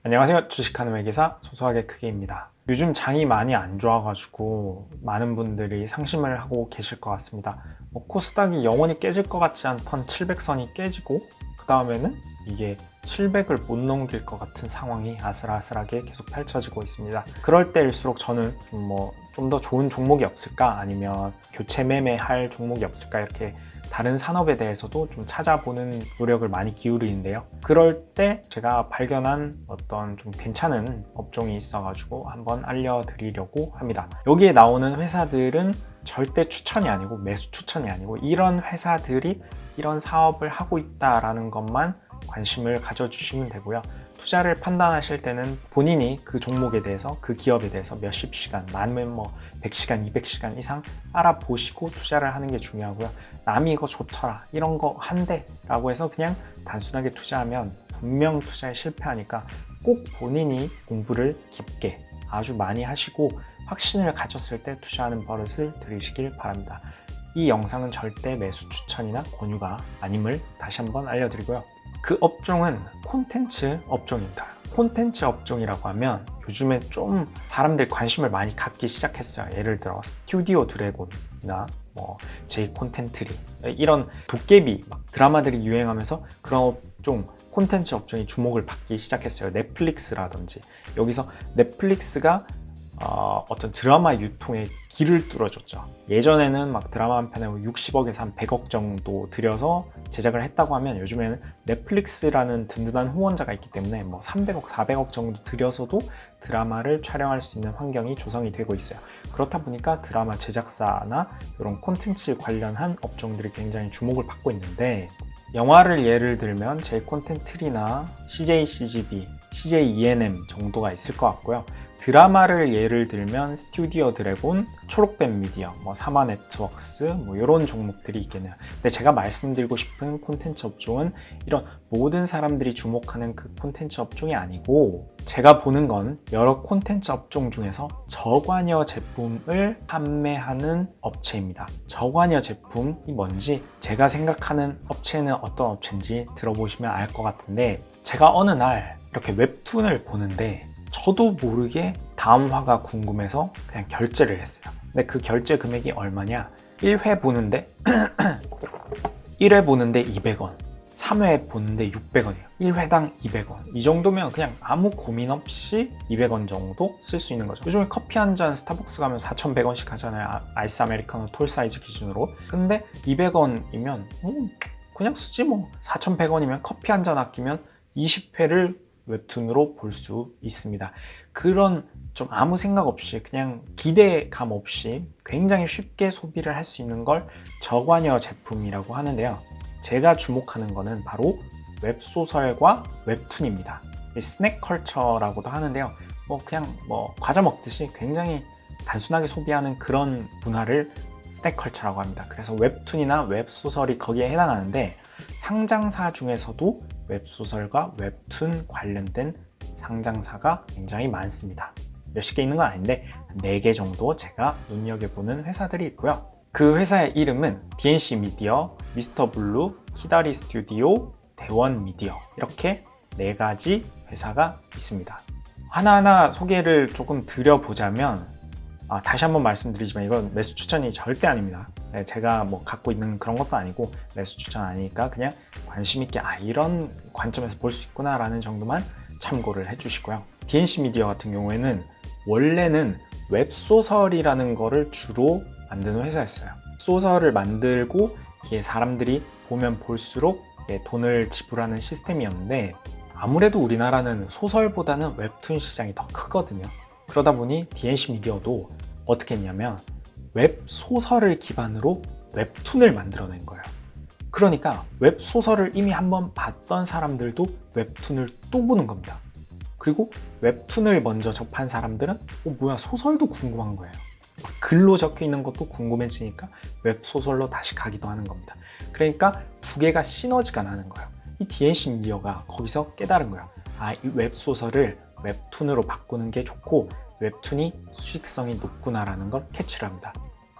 안녕하세요. 주식하는 매기사 소소하게 크게입니다. 요즘 장이 많이 안 좋아가지고 많은 분들이 상심을 하고 계실 것 같습니다. 코스닥이 영원히 깨질 것 같지 않던 700선이 깨지고 그 다음에는 이게 700을 못 넘길 것 같은 상황이 아슬아슬하게 계속 펼쳐지고 있습니다. 그럴 때일수록 저는 좀 더 좋은 종목이 없을까, 아니면 교체 매매할 종목이 없을까, 이렇게 다른 산업에 대해서도 좀 찾아보는 노력을 많이 기울이는데요. 그럴 때 제가 발견한 어떤 좀 괜찮은 업종이 있어가지고 한번 알려드리려고 합니다. 여기에 나오는 회사들은 절대 추천이 아니고 매수 추천이 아니고, 이런 회사들이 이런 사업을 하고 있다라는 것만 관심을 가져주시면 되고요. 투자를 판단하실 때는 본인이 그 종목에 대해서, 그 기업에 대해서 몇십 시간, 많으면 100시간, 200시간 이상 알아보시고 투자를 하는 게 중요하고요. 남이 이거 좋더라, 이런 거 한대 라고 해서 그냥 단순하게 투자하면 분명 투자에 실패하니까 꼭 본인이 공부를 깊게 아주 많이 하시고 확신을 가졌을 때 투자하는 버릇을 들이시길 바랍니다. 이 영상은 절대 매수 추천이나 권유가 아님을 다시 한번 알려드리고요. 그 업종은 콘텐츠 업종입니다. 콘텐츠 업종이라고 하면 요즘에 좀 사람들이 관심을 많이 갖기 시작했어요. 예를 들어 스튜디오 드래곤이나 제이 콘텐트리, 이런 도깨비 드라마들이 유행하면서 그런 업종, 콘텐츠 업종이 주목을 받기 시작했어요. 넷플릭스라든지. 여기서 넷플릭스가 어떤 드라마 유통에 길을 뚫어줬죠. 예전에는 드라마 한 편에 60억에서 한 100억 정도 들여서 제작을 했다고 하면, 요즘에는 넷플릭스라는 든든한 후원자가 있기 때문에 300억, 400억 정도 들여서도 드라마를 촬영할 수 있는 환경이 조성이 되고 있어요. 그렇다 보니까 드라마 제작사나 이런 콘텐츠 관련한 업종들이 굉장히 주목을 받고 있는데, 영화를 예를 들면 제이 콘텐트리나 CJ CGV, CJ ENM 정도가 있을 것 같고요. 드라마를 예를 들면 스튜디오 드래곤, 초록뱀 미디어, 사마 네트워크스, 이런 종목들이 있겠네요. 근데 제가 말씀드리고 싶은 콘텐츠 업종은 이런 모든 사람들이 주목하는 그 콘텐츠 업종이 아니고, 제가 보는 건 여러 콘텐츠 업종 중에서 저관여 제품을 판매하는 업체입니다. 저관여 제품이 뭔지, 제가 생각하는 업체는 어떤 업체인지 들어보시면 알 것 같은데, 제가 어느 날 이렇게 웹툰을 보는데 저도 모르게 다음 화가 궁금해서 그냥 결제를 했어요. 근데 그 결제 금액이 얼마냐? 1회 보는데 1회 보는데 200원, 3회 보는데 600원이에요. 1회당 200원. 이 정도면 그냥 아무 고민 없이 200원 정도 쓸 수 있는 거죠. 요즘에 커피 한 잔 스타벅스 가면 4,100원씩 하잖아요. 아이스 아메리카노 톨 사이즈 기준으로. 근데 200원이면 그냥 쓰지 4,100원이면 커피 한 잔 아끼면 20회를 웹툰으로 볼 수 있습니다. 그런 좀 아무 생각 없이, 그냥 기대감 없이 굉장히 쉽게 소비를 할 수 있는 걸 저관여 제품이라고 하는데요. 제가 주목하는 거는 바로 웹소설과 웹툰입니다. 스낵 컬처라고도 하는데요. 그냥 과자 먹듯이 굉장히 단순하게 소비하는 그런 문화를 스낵 컬처라고 합니다. 그래서 웹툰이나 웹소설이 거기에 해당하는데, 상장사 중에서도 웹소설과 웹툰 관련된 상장사가 굉장히 많습니다. 몇십 개 있는 건 아닌데 4개 정도 제가 눈여겨보는 회사들이 있고요. 그 회사의 이름은 DNC 미디어, 미스터 블루, 키다리 스튜디오, 대원 미디어, 이렇게 4가지 회사가 있습니다. 하나하나 소개를 조금 드려보자면, 다시 한번 말씀드리지만 이건 매수 추천이 절대 아닙니다. 제가 갖고 있는 그런 것도 아니고 매수 추천 아니니까 그냥 관심 있게 이런 관점에서 볼 수 있구나 라는 정도만 참고를 해주시고요. DNC 미디어 같은 경우에는 원래는 웹소설이라는 거를 주로 만드는 회사였어요. 소설을 만들고 이게 사람들이 보면 볼수록 돈을 지불하는 시스템이었는데, 아무래도 우리나라는 소설보다는 웹툰 시장이 더 크거든요. 그러다 보니 DNC 미디어도 어떻게 했냐면 웹소설을 기반으로 웹툰을 만들어낸 거예요. 그러니까 웹소설을 이미 한번 봤던 사람들도 웹툰을 또 보는 겁니다. 그리고 웹툰을 먼저 접한 사람들은 뭐야, 소설도 궁금한 거예요. 글로 적혀 있는 것도 궁금해지니까 웹소설로 다시 가기도 하는 겁니다. 그러니까 두 개가 시너지가 나는 거예요. 이 DNC 미디어가 거기서 깨달은 거예요. 이 웹소설을 웹툰으로 바꾸는 게 좋고 웹툰이 수익성이 높구나라는 걸 캐치를 합니다.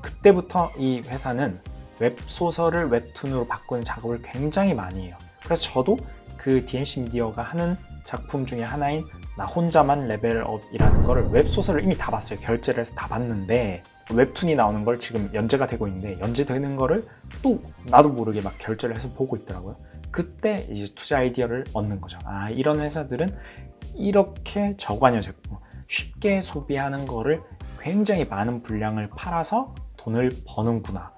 그때부터 이 회사는 웹소설을 웹툰으로 바꾸는 작업을 굉장히 많이 해요. 그래서 저도 그 DNC 미디어가 하는 작품 중에 하나인 나 혼자만 레벨업이라는 거를 웹소설을 이미 다 봤어요. 결제를 해서 다 봤는데 웹툰이 나오는 걸 지금 연재가 되고 있는데 연재되는 거를 또 나도 모르게 막 결제를 해서 보고 있더라고요. 그때 이제 투자 아이디어를 얻는 거죠. 아, 이런 회사들은 이렇게 저관여 제품, 쉽게 소비하는 거를 굉장히 많은 분량을 팔아서 돈을 버는구나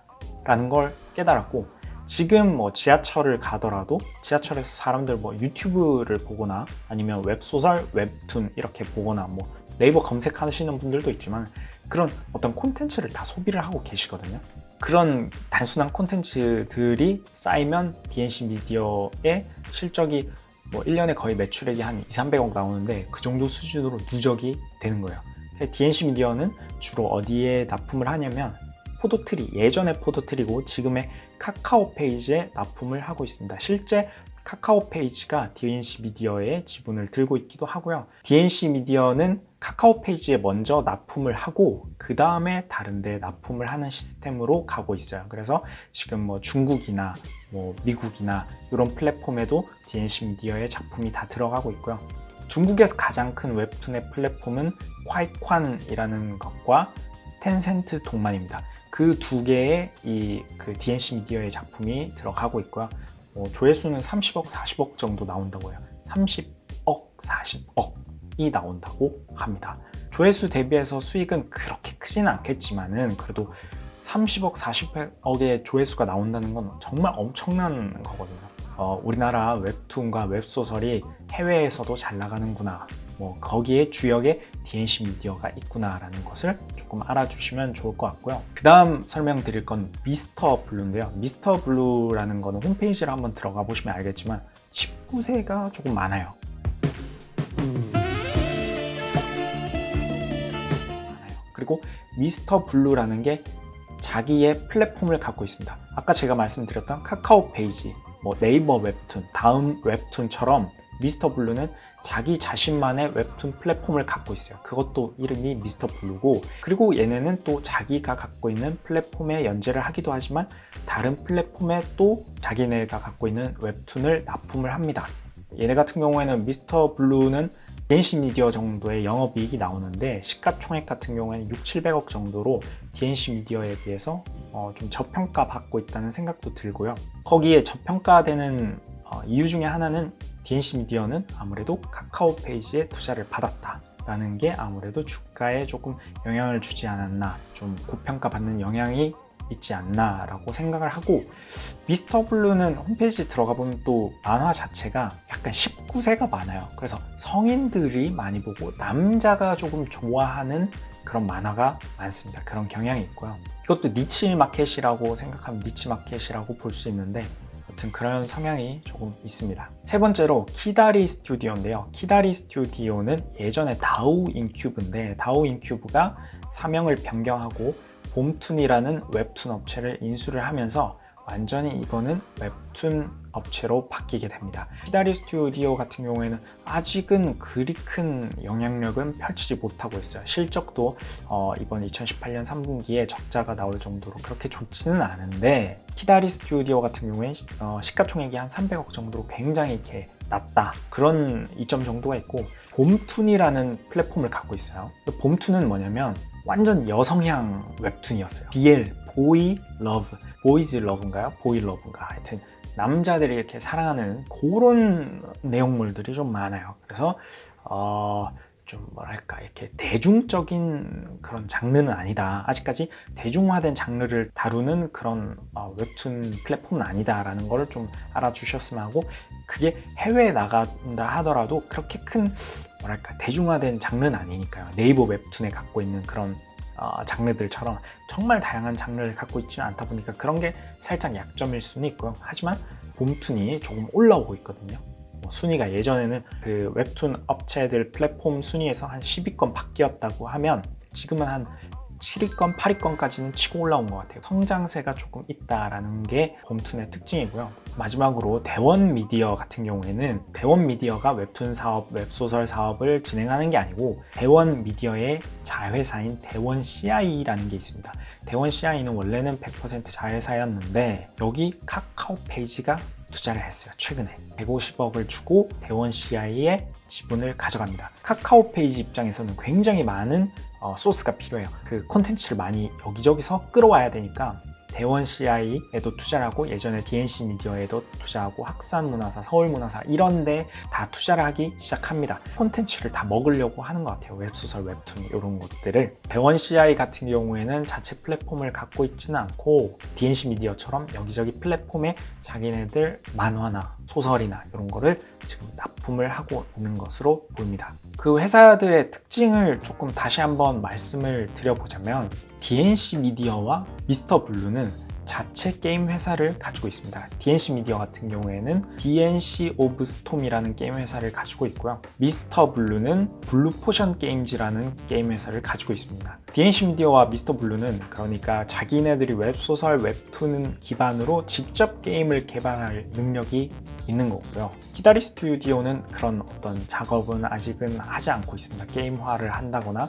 라는 걸 깨달았고, 지금 뭐 지하철을 가더라도 지하철에서 사람들 뭐 유튜브를 보거나 아니면 웹소설, 웹툰 이렇게 보거나 뭐 네이버 검색하시는 분들도 있지만 그런 어떤 콘텐츠를 다 소비를 하고 계시거든요. 그런 단순한 콘텐츠들이 쌓이면 DNC 미디어의 실적이 뭐 1년에 거의 매출액이 한 200~300억 나오는데 그 정도 수준으로 누적이 되는 거예요. DNC 미디어는 주로 어디에 납품을 하냐면 포도트리, 예전의 포도트리고 지금의 카카오 페이지에 납품을 하고 있습니다. 실제 카카오 페이지가 DNC 미디어의 지분을 들고 있기도 하고요. DNC 미디어는 카카오 페이지에 먼저 납품을 하고 그 다음에 다른 데 납품을 하는 시스템으로 가고 있어요. 그래서 지금 뭐 중국이나 뭐 미국이나 이런 플랫폼에도 DNC 미디어의 작품이 다 들어가고 있고요. 중국에서 가장 큰 웹툰의 플랫폼은 콰이칸이라는 것과 텐센트 동만입니다. 그 두 개의 그 DNC 미디어의 작품이 들어가고 있고요. 조회수는 30억, 40억 정도 나온다고 해요. 30억, 40억이 나온다고 합니다. 조회수 대비해서 수익은 그렇게 크지는 않겠지만은 그래도 30억, 40억의 조회수가 나온다는 건 정말 엄청난 거거든요. 우리나라 웹툰과 웹소설이 해외에서도 잘 나가는구나, 뭐 거기에 주역에 DNC 미디어가 있구나라는 것을 조금 알아주시면 좋을 것 같고요. 그 다음 설명드릴 건 미스터 블루인데요. 미스터 블루라는 거는 홈페이지를 한번 들어가 보시면 알겠지만 19세가 조금 많아요. 그리고 미스터 블루라는 게 자기의 플랫폼을 갖고 있습니다. 아까 제가 말씀드렸던 카카오 페이지, 뭐 네이버 웹툰, 다음 웹툰처럼 미스터 블루는 자기 자신만의 웹툰 플랫폼을 갖고 있어요. 그것도 이름이 미스터 블루고, 그리고 얘네는 또 자기가 갖고 있는 플랫폼에 연재를 하기도 하지만 다른 플랫폼에 또 자기네가 갖고 있는 웹툰을 납품을 합니다. 얘네 같은 경우에는 미스터 블루는 DNC 미디어 정도의 영업이익이 나오는데 시가총액 같은 경우에는 600~700억 정도로 DNC 미디어에 비해서 좀 저평가 받고 있다는 생각도 들고요. 거기에 저평가되는 이유 중에 하나는 DNC 미디어는 아무래도 카카오 페이지에 투자를 받았다라는 게 아무래도 주가에 조금 영향을 주지 않았나, 좀 고평가 받는 영향이 있지 않나 라고 생각을 하고, 미스터 블루는 홈페이지 들어가 보면 또 만화 자체가 약간 19세가 많아요. 그래서 성인들이 많이 보고 남자가 조금 좋아하는 그런 만화가 많습니다. 그런 경향이 있고요. 이것도 니치 마켓이라고 생각하면 니치 마켓이라고 볼 수 있는데 아무튼 그런 성향이 조금 있습니다. 세 번째로 키다리 스튜디오인데요. 키다리 스튜디오는 예전에 다우 인큐브인데 다우 인큐브가 사명을 변경하고 봄툰이라는 웹툰 업체를 인수를 하면서 완전히 이거는 웹툰 업체로 바뀌게 됩니다. 키다리 스튜디오 같은 경우에는 아직은 그리 큰 영향력은 펼치지 못하고 있어요. 실적도 이번 2018년 3분기에 적자가 나올 정도로 그렇게 좋지는 않은데, 키다리 스튜디오 같은 경우에 시가총액이 한 300억 정도로 굉장히 이렇게 낮다, 그런 이점 정도가 있고, 봄툰이라는 플랫폼을 갖고 있어요. 봄툰은 뭐냐면 완전 여성향 웹툰이었어요. BL, 보이 러브, 보이즈 러브인가요? 보이 러브인가, 하여튼 남자들이 이렇게 사랑하는 그런 내용물들이 좀 많아요. 그래서 좀 뭐랄까, 이렇게 대중적인 그런 장르는 아니다, 아직까지 대중화된 장르를 다루는 그런 웹툰 플랫폼은 아니다라는 걸 좀 알아주셨으면 하고, 그게 해외에 나간다 하더라도 그렇게 큰 뭐랄까 대중화된 장르는 아니니까요. 네이버 웹툰에 갖고 있는 그런 장르들처럼 정말 다양한 장르를 갖고 있지는 않다 보니까 그런 게 살짝 약점일 수는 있고요. 하지만 봄툰이 조금 올라오고 있거든요. 순위가 예전에는 그 웹툰 업체들 플랫폼 순위에서 한 10위권 밖이었다고 하면 지금은 한 7위권, 8위권까지는 치고 올라온 것 같아요. 성장세가 조금 있다라는 게 봄툰의 특징이고요. 마지막으로 대원 미디어 같은 경우에는 대원 미디어가 웹툰 사업, 웹소설 사업을 진행하는 게 아니고 대원 미디어의 자회사인 대원 CI라는 게 있습니다. 대원 CI는 원래는 100% 자회사였는데 여기 카카오 페이지가 투자를 했어요. 최근에 150억을 주고 대원 CI의 지분을 가져갑니다. 카카오 페이지 입장에서는 굉장히 많은 소스가 필요해요. 그 콘텐츠를 많이 여기저기서 끌어와야 되니까 대원 CI에도 투자를 하고 예전에 DNC 미디어에도 투자하고 학산문화사, 서울문화사 이런 데 다 투자를 하기 시작합니다. 콘텐츠를 다 먹으려고 하는 것 같아요. 웹소설, 웹툰 이런 것들을. 대원 CI 같은 경우에는 자체 플랫폼을 갖고 있지는 않고 DNC 미디어처럼 여기저기 플랫폼에 자기네들 만화나 소설이나 이런 거를 지금 납품을 하고 있는 것으로 보입니다. 그 회사들의 특징을 조금 다시 한번 말씀을 드려보자면 DNC 미디어와 미스터 블루는 자체 게임 회사를 가지고 있습니다. DNC 미디어 같은 경우에는 DNC 오브 스톰이라는 게임 회사를 가지고 있고요. 미스터 블루는 블루 포션 게임즈라는 게임 회사를 가지고 있습니다. DNC 미디어와 미스터 블루는 그러니까 자기네들이 웹소설, 웹툰 기반으로 직접 게임을 개발할 능력이 있는 거고요. 키다리 스튜디오는 그런 어떤 작업은 아직은 하지 않고 있습니다. 게임화를 한다거나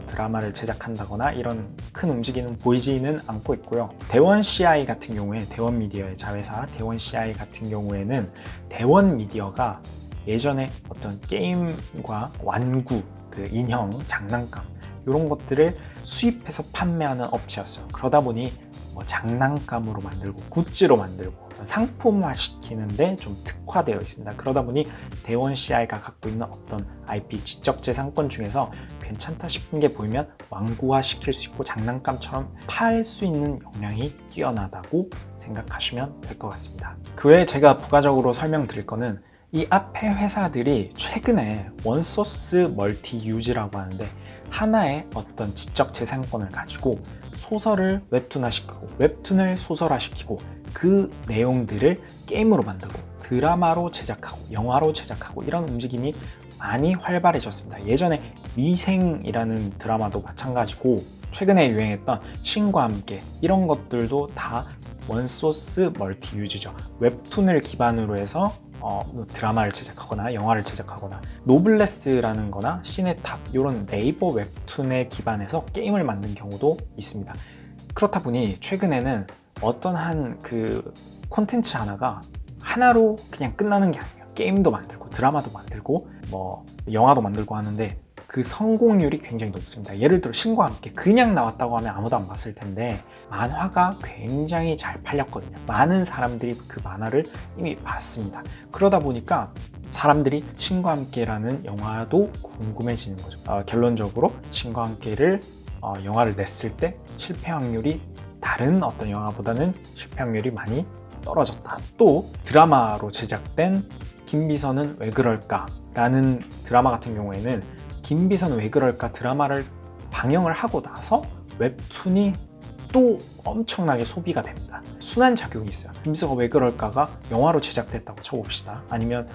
드라마를 제작한다거나 이런 큰 움직임은 보이지는 않고 있고요. 대원 CI 같은 경우에 대원 미디어의 자회사 대원 CI 같은 경우에는 대원 미디어가 예전에 어떤 게임과 완구, 그 인형, 장난감 이런 것들을 수입해서 판매하는 업체였어요. 그러다 보니 장난감으로 만들고 굿즈로 만들고 상품화 시키는데 좀 특화되어 있습니다. 그러다 보니 대원 CI가 갖고 있는 어떤 IP 지적재산권 중에서 괜찮다 싶은 게 보이면 완구화 시킬 수 있고 장난감처럼 팔 수 있는 역량이 뛰어나다고 생각하시면 될 것 같습니다. 그 외에 제가 부가적으로 설명드릴 거는 이 앞에 회사들이 최근에 원소스 멀티 유즈라고 하는데 하나의 어떤 지적재산권을 가지고 소설을 웹툰화시키고 웹툰을 소설화시키고 그 내용들을 게임으로 만들고 드라마로 제작하고 영화로 제작하고 이런 움직임이 많이 활발해졌습니다. 예전에 위생이라는 드라마도 마찬가지고 최근에 유행했던 신과 함께 이런 것들도 다 원소스 멀티 유즈죠. 웹툰을 기반으로 해서 드라마를 제작하거나 영화를 제작하거나 노블레스라는 거나 시네탑 이런 네이버 웹툰에 기반해서 게임을 만든 경우도 있습니다. 그렇다 보니 최근에는 어떤 한 그 콘텐츠 하나가 하나로 그냥 끝나는 게 아니에요. 게임도 만들고 드라마도 만들고 영화도 만들고 하는데 그 성공률이 굉장히 높습니다. 예를 들어 신과 함께 그냥 나왔다고 하면 아무도 안 봤을 텐데 만화가 굉장히 잘 팔렸거든요. 많은 사람들이 그 만화를 이미 봤습니다. 그러다 보니까 사람들이 신과 함께라는 영화도 궁금해지는 거죠. 결론적으로 신과 함께를 영화를 냈을 때 실패 확률이 다른 어떤 영화보다는 실패 확률이 많이 떨어졌다. 또 드라마로 제작된 김비서는 왜 그럴까? 라는 드라마 같은 경우에는 김비서는 왜 그럴까 드라마를 방영을 하고 나서 웹툰이 또 엄청나게 소비가 됩니다. 순환작용이 있어요. 김비서가 왜 그럴까가 영화로 제작됐다고 쳐봅시다. 아니면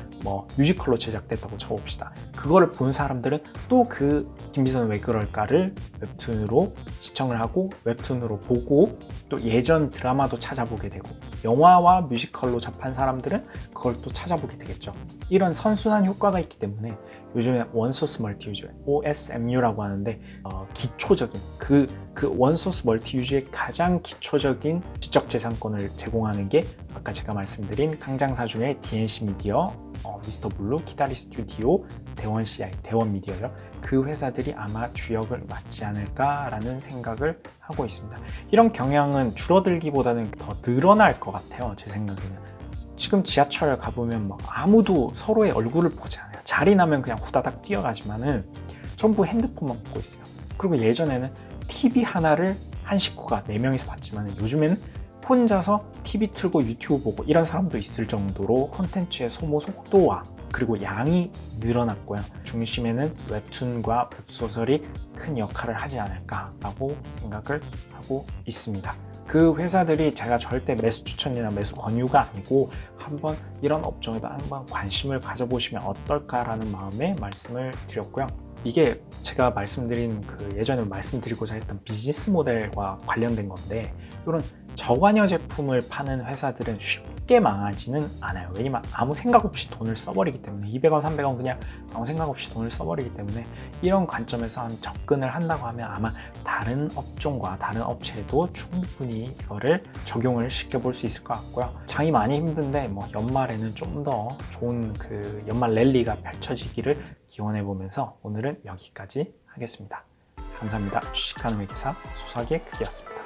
뮤지컬로 제작됐다고 쳐봅시다. 그거를 본 사람들은 또 그 김비서는 왜 그럴까를 웹툰으로 시청을 하고 웹툰으로 보고 또 예전 드라마도 찾아보게 되고 영화와 뮤지컬로 접한 사람들은 그걸 또 찾아보게 되겠죠. 이런 선순환 효과가 있기 때문에 요즘에 원소스 멀티 유저 OSMU라고 하는데 기초적인 그 원소스 멀티 유저의 가장 기초적인 지적재산권을 제공하는 게 아까 제가 말씀드린 강장사 중에 DNC 미디어, 미스터 블루, 키다리 스튜디오, 대원 CI, 대원 미디어요. 그 회사들이 아마 주역을 맡지 않을까라는 생각을 하고 있습니다. 이런 경향은 줄어들기보다는 더 늘어날 것 같아요. 제 생각에는. 지금 지하철 가보면 아무도 서로의 얼굴을 보지 않아요. 자리 나면 그냥 후다닥 뛰어가지만은 전부 핸드폰만 보고 있어요. 그리고 예전에는 TV 하나를 한 식구가 4명이서 봤지만 요즘에는 혼자서 TV 틀고 유튜브 보고 이런 사람도 있을 정도로 콘텐츠의 소모 속도와 그리고 양이 늘어났고요. 중심에는 웹툰과 웹소설이 큰 역할을 하지 않을까라고 생각을 하고 있습니다. 그 회사들이 제가 절대 매수 추천이나 매수 권유가 아니고 한번 이런 업종에도 한번 관심을 가져보시면 어떨까라는 마음에 말씀을 드렸고요. 이게 제가 말씀드린 예전에 말씀드리고자 했던 비즈니스 모델과 관련된 건데 이런 저관여 제품을 파는 회사들은 쉽게 망하지는 않아요. 왜냐면 아무 생각 없이 돈을 써버리기 때문에 200원, 300원 그냥 아무 생각 없이 돈을 써버리기 때문에 이런 관점에서 한 접근을 한다고 하면 아마 다른 업종과 다른 업체도 충분히 이거를 적용을 시켜볼 수 있을 것 같고요. 장이 많이 힘든데 뭐 연말에는 좀 더 좋은 그 연말 랠리가 펼쳐지기를 기원해 보면서 오늘은 여기까지 하겠습니다. 감사합니다. 주식하는 회계사 소소하게 크기였습니다.